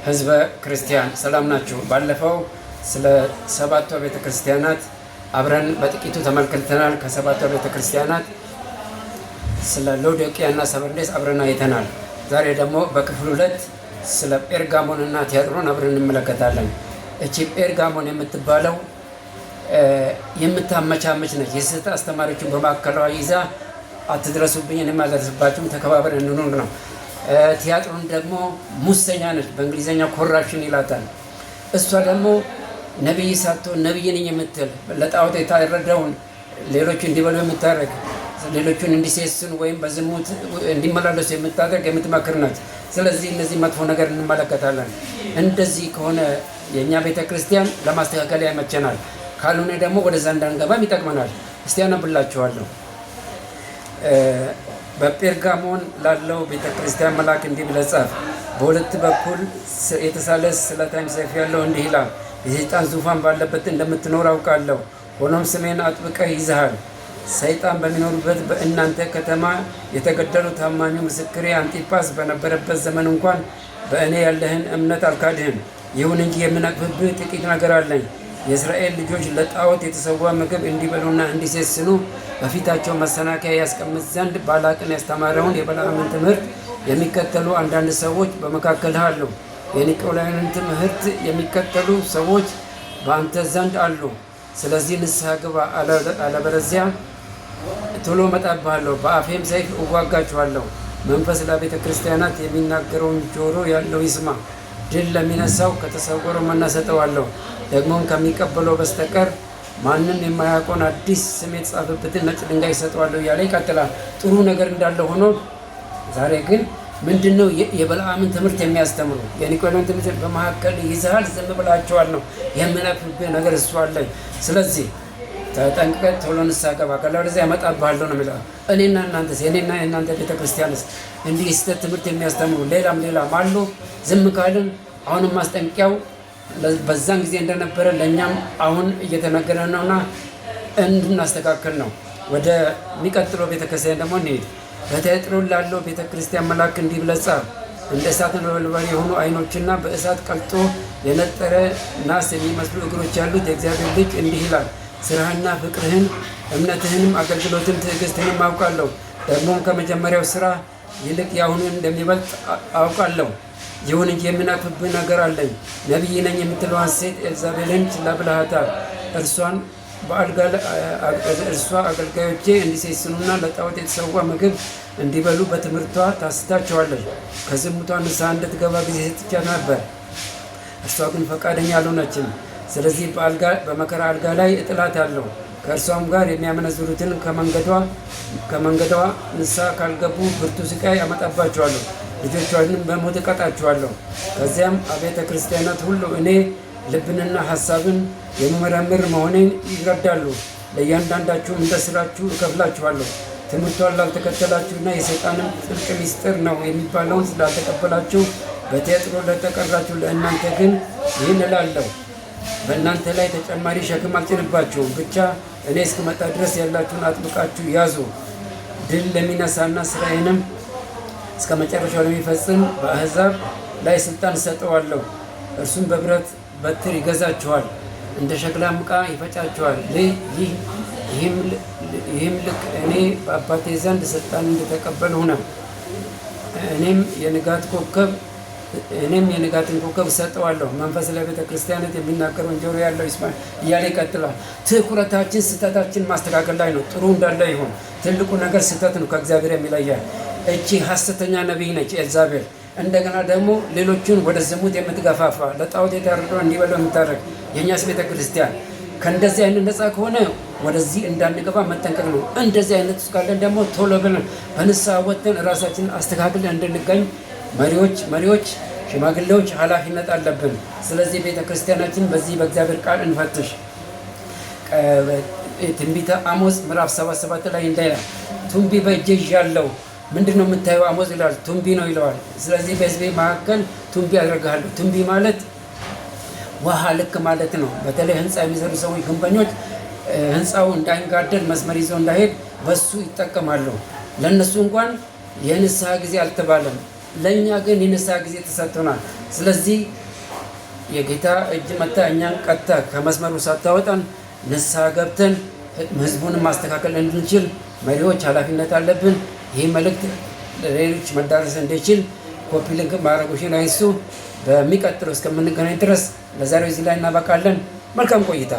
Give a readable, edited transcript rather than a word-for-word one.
ህዝበ ክርስቲያን ሰላም ናችሁ? ባለፈው ስለ ሰባቱ ቤተ ክርስቲያናት አብረን በጥቂቱ ተመልክተናል። ከሰባቱ ቤተ ክርስቲያናት ስለ ሎዶቅያ እና ሰበርዴስ አብረን አይተናል። ዛሬ ደግሞ በክፍል 2 ስለ ጴርጋሞን እና ቲያጥሮን አብረን እንመለከታለን። እቺ ጴርጋሞን የምትባለው የምታመቻመች ነች። የስህተት አስተማሪዎችን በማዕከሏ ይዛ አትድረሱብኝ እኔም አልደርስባችሁም ተከባብረን እንኑር ነው። ቲያጥሮን ደግሞ ሙሰኛ ነች። በእንግሊዝኛ ኮራፕሽን ይላታል። እሷ ደግሞ ነቢይ ሳትሆን ነቢይ ነኝ የምትል ለጣዖት የታረደውን ሌሎቹ እንዲበሉ የምታደርግ ሌሎቹን እንዲሴስኑ ወይም በዝሙት እንዲመላለሱ የምታደርግ የምትመክር ናት። ስለዚህ እነዚህ መጥፎ ነገር እንመለከታለን። እንደዚህ ከሆነ የእኛ ቤተ ክርስቲያን ለማስተካከል ያመቸናል፣ ካልሆነ ደግሞ ወደዛ እንዳንገባም ይጠቅመናል። እስቲ አነብላችኋለሁ። በጴርጋሞን ላለው ቤተ ክርስቲያን መልአክ እንዲህ ብለህ ጻፍ። በሁለት በኩል የተሳለ ስለታም ሰይፍ ያለው እንዲህ ይላል፣ የሰይጣን ዙፋን ባለበት እንደምትኖር አውቃለሁ። ሆኖም ስሜን አጥብቀህ ይዘሃል። ሰይጣን በሚኖርበት በእናንተ ከተማ የተገደሉ ታማኙ ምስክሬ አንጢጳስ በነበረበት ዘመን እንኳን በእኔ ያለህን እምነት አልካድህም። ይሁን እንጂ የምነቅፍብህ ጥቂት ነገር አለኝ። የእስራኤል ልጆች ለጣዖት የተሰዋ ምግብ እንዲበሉና እንዲሴስኑ በፊታቸው መሰናከያ ያስቀምጥ ዘንድ ባላቅን ያስተማረውን የበለዓምን ትምህርት የሚከተሉ አንዳንድ ሰዎች በመካከልህ አሉ። የኒቆላውያንን ትምህርት የሚከተሉ ሰዎች በአንተ ዘንድ አሉ። ስለዚህ ንስሐ ግባ፣ አለበለዚያ ቶሎ እመጣብሃለሁ፣ በአፌም ሰይፍ እዋጋችኋለሁ። መንፈስ ለቤተ ክርስቲያናት የሚናገረውን ጆሮ ያለው ይስማ። ድል ለሚነሳው ከተሰወረው መና እሰጠዋለሁ፣ ደግሞም ከሚቀበለው በስተቀር ማንም የማያውቀውን አዲስ ስም የተጻፈበትን ነጭ ድንጋይ እሰጠዋለሁ እያለ ይቀጥላል። ጥሩ ነገር እንዳለ ሆኖ ዛሬ ግን ምንድነው የበለዓምን ትምህርት የሚያስተምሩ የኒቆላውያን ትምህርት በመካከል ይዘሃል፣ ዝም ብላቸዋል ነው የምነቅፍብህ ነገር እሱ አለኝ። ስለዚህ ተጠንቅቀህ ቶሎ ንስሐ ግባ፣ ካለበለዚያ ያመጣብሃለሁ ነው የሚለው። እኔና እናንተስ የኔና የእናንተ ቤተክርስቲያንስ እንዲህ ስህተት ትምህርት የሚያስተምሩ ሌላም አሉ። ዝም ካልን አሁንም ማስጠንቀቂያው በዛን ጊዜ እንደነበረ ለእኛም አሁን እየተነገረ ነውና እንድናስተካከል ነው። ወደ ሚቀጥለው ቤተክርስቲያን ደግሞ እንሄድ። በቲያጥሮን ላለው ቤተክርስቲያን መልአክ እንዲህ ብለህ ጻፍ። እንደ እሳት ነበልባል የሆኑ ዓይኖችና በእሳት ቀልጦ የነጠረ ናስ የሚመስሉ እግሮች ያሉት የእግዚአብሔር ልጅ እንዲህ ይላል፣ ስራህና ፍቅርህን፣ እምነትህንም፣ አገልግሎትን፣ ትዕግስትህንም አውቃለሁ። ደግሞም ከመጀመሪያው ስራ ይልቅ የአሁኑን እንደሚበልጥ አውቃለሁ። ይሁን እንጂ የምነቅፍብህ ነገር አለኝ። ነቢይ ነኝ የምትለዋን ሴት ኤልዛቤልን ችላ ብለሃታል። እርሷ አገልጋዮቼ እንዲሴስኑና ለጣዖት የተሰዋ ምግብ እንዲበሉ በትምህርቷ ታስታቸዋለች። ከዝሙቷ ንስሐ እንድትገባ ጊዜ ሰጥቻት ነበር፣ እርሷ ግን ፈቃደኛ አልሆነችም። ስለዚህ በመከራ አልጋ ላይ እጥላታለሁ። ከእርሷም ጋር የሚያመነዝሩትን ከመንገዷ ንስሐ ካልገቡ ብርቱ ስቃይ አመጣባቸዋለሁ፣ ልጆቿንም በሞት እቀጣቸዋለሁ። ከዚያም አብያተ ክርስቲያናት ሁሉ እኔ ልብንና ሐሳብን የምመረምር መሆኔን ይረዳሉ። ለእያንዳንዳችሁም እንደ ስራችሁ እከፍላችኋለሁ። ትምህርቷን ላልተከተላችሁና የሰይጣንን ጥልቅ ምስጢር ነው የሚባለውን ስላልተቀበላችሁ በቲያጥሮን ለተቀራችሁ ለእናንተ ግን ይህን እላለሁ፣ በእናንተ ላይ ተጨማሪ ሸክም አልጭንባችሁም። ብቻ እኔ እስክመጣ ድረስ ያላችሁን አጥብቃችሁ ያዙ። ድል ለሚነሳና ስራዬንም እስከ መጨረሻው ለሚፈጽም በአሕዛብ ላይ ስልጣን እሰጠዋለሁ። እርሱም በብረት በትር ይገዛችኋል፣ እንደ ሸክላም ዕቃ ይፈጫችኋል። ይህም ልክ እኔ በአባቴ ዘንድ ስልጣን እንደተቀበልሁ ነው። እኔም የንጋትን ኮከብ እሰጠዋለሁ። መንፈስ ለቤተ ክርስቲያናት የሚናገረውን ጆሮ ያለው ይስማ እያለ ይቀጥላል። ትኩረታችን ስህተታችን ማስተካከል ላይ ነው። ጥሩ እንዳለ ይሁን። ትልቁ ነገር ስህተት ነው ከእግዚአብሔር የሚለያል። እቺ ሐሰተኛ ነቢይ ነች ኤልዛቤል። እንደገና ደግሞ ሌሎቹን ወደ ዝሙት የምትገፋፋ ለጣዖት የታረደውን እንዲበሉ የምታደርግ የእኛስ ቤተ ክርስቲያን ከእንደዚህ አይነት ነፃ ከሆነ ወደዚህ እንዳንገባ መጠንቀቅ ነው። እንደዚህ አይነት ውስጥ ካለን ደግሞ ቶሎ ብለን በንስሐ ወጥተን ራሳችንን አስተካክለን እንድንገኝ መሪዎች፣ ሽማግሌዎች ኃላፊነት አለብን። ስለዚህ ቤተ ክርስቲያናችን በዚህ በእግዚአብሔር ቃል እንፈትሽ። ትንቢተ አሞጽ ምዕራፍ 77 ላይ እንዳይላል ቱንቢ በእጄ ይዣለሁ። ምንድን ነው የምታየው? አሞጽ ይላል ቱንቢ ነው ይለዋል። ስለዚህ በሕዝቤ መካከል ቱንቢ አደርግሃለሁ። ቱንቢ ማለት ውሃ ልክ ማለት ነው። በተለይ ህንፃ የሚሰሩ ሰዎች፣ ግንበኞች ህንፃው እንዳይንጋደል መስመር ይዘው እንዳይሄድ በሱ ይጠቀማሉ። ለእነሱ እንኳን የንስሐ ጊዜ አልተባለም። ለእኛ ግን የንስሐ ጊዜ ተሰጥቶናል። ስለዚህ የጌታ እጅ መታ እኛን ቀጥታ ከመስመሩ ሳታወጣን ንስሐ ገብተን ህዝቡን ማስተካከል እንድንችል መሪዎች ኃላፊነት አለብን። ይህ መልእክት ለሌሎች መዳረስ እንዲችል ኮፒ ሊንክ ማድረጉሽን አይሱ። በሚቀጥለው እስከምንገናኝ ድረስ ለዛሬው እዚህ ላይ እናበቃለን። መልካም ቆይታ።